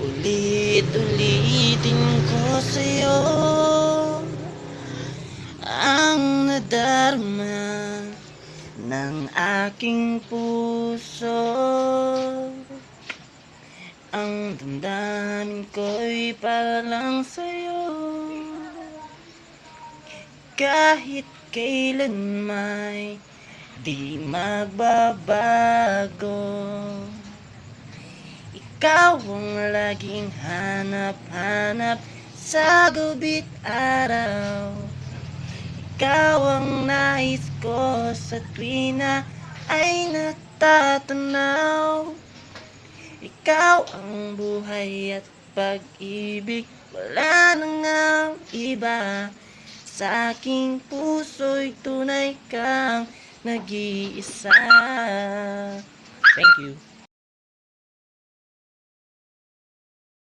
Ulit-ulitin ko sa'yo ang nadarama ng aking puso. Ang damdamin ko'y para lang sa'yo. Kahit kailan may di magbabago. Ikaw ang laging hanap-hanap sa gabi't araw. Ikaw ang nais ko sa tuwing na ay natatanaw. Ikaw ang buhay at pag-ibig, wala nang ang iba. Sa aking puso'y tunay kang nag-iisa. Thank you.